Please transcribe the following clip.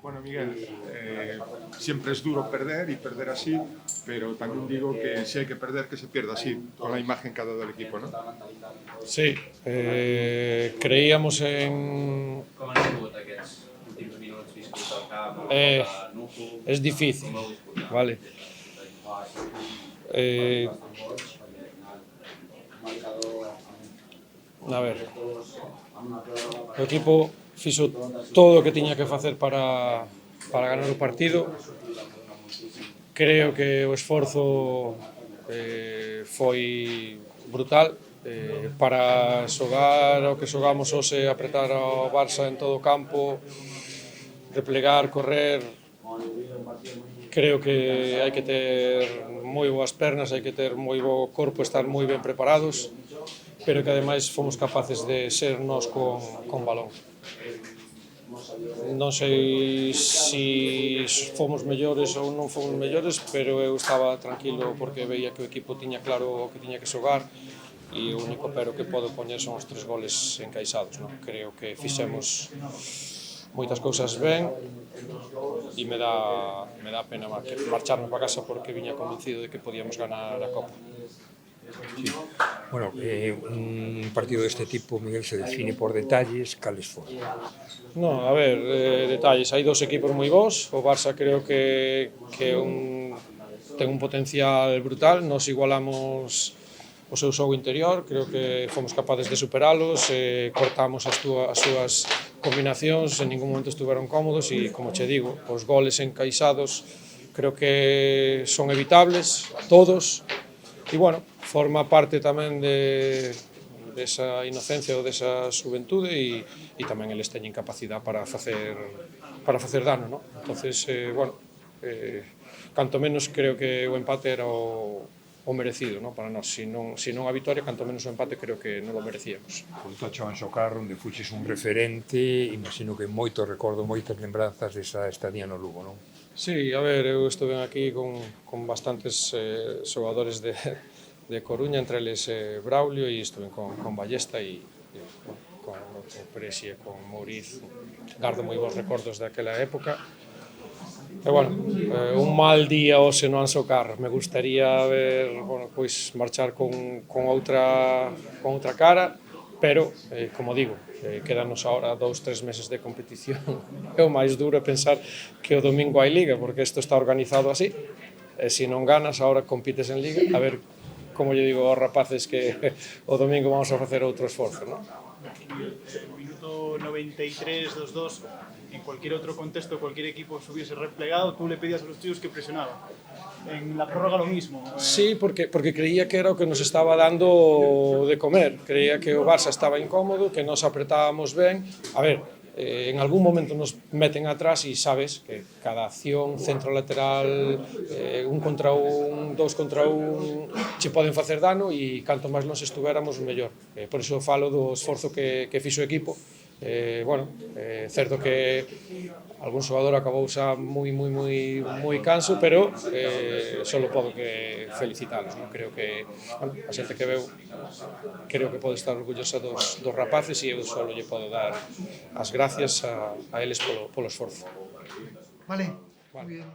Bueno, Miguel, siempre es duro perder y perder así, pero también digo que si hay que perder, que se pierda así, con la imagen que ha dado el equipo, ¿no? Sí, creíamos en... es difícil, ¿vale? A ver, o equipo fixo todo o que tiña que facer para ganar o partido. Creo que o esforzo foi brutal para xogar o que xogamos hoxe, apretar ao Barça en todo o campo, replegar, correr. Creo que hai que ter moi boas pernas, hai que ter moi bo corpo, estar moi ben preparados, pero que ademais fomos capaces de ser nós con balón. Non sei se fomos mellores ou non fomos mellores, pero eu estaba tranquilo porque veía que o equipo tiña claro o que tiña que xogar e o único pero que podo poñer son os 3 goles encaixados, non? Creo que fixemos moitas cousas ben e me dá pena marcharme para casa porque viña convencido de que podíamos ganar a Copa. Sí. Bueno, un partido deste tipo, Miguel, se define por detalles, cales foron? No, a ver, detalles, hai dos equipos moi bons, o Barça creo que ten un potencial brutal, nos igualamos o seu xogo interior, creo que fomos capaces de superalos, cortamos as súas combinacións, en ningún momento estuveron cómodos e, como che digo, os goles encaixados creo que son evitables, todos, e, bueno, forma parte tamén desa inocencia ou desa xuventude e tamén eles teñen capacidade para facer dano, non? Entonces, bueno, canto menos creo que o empate era o merecido, non? Para nós, se non a vitoria, canto menos o empate creo que non o merecíamos. O Tocho Anxocar, onde fuches un referente, imagino que moito recordo, moitas lembranzas desa estadía no Lugo, non? Sí, a ver, eu estuve aquí con bastantes xogadores de Coruña, entre eles Braulio, e estuve con Ballesta e con Presi e con Mouriz. Gardo moi bons recordos daquela época. E, bueno, un mal día hoxe no Anxocar. Me gustaría ver, bueno, pois marchar con outra cara, pero, como digo, quedanos ahora 2-3 meses de competición. É o máis duro pensar que o domingo hai Liga, porque isto está organizado así. E se non ganas, ahora compites en Liga, a ver, como lle digo aos rapaces que o domingo vamos a facer outro esforzo, non? Minuto 93 dos dos, en cualquier otro contexto, cualquier equipo se hubiese replegado, tú le pedías a los tíos que presionaban. En la prórroga lo mismo. Sí, porque creía que era o que nos estaba dando de comer. Creía que o Barça estaba incómodo, que nos apretábamos ben. A ver, en algún momento nos meten atrás e sabes que cada acción centro-lateral, un contra un, dos contra un, che poden facer dano e canto máis nos estuveramos, mellor. Por iso falo do esforzo que fixo o equipo. Bueno, certo que algún xogador acabou xa moi canso, pero só podo que felicitalos, non? Creo que, bueno, a xente que veu creo que pode estar orgullosa dos rapaces e eu só lle podo dar as gracias a eles polo esforzo. Vale, moi bien.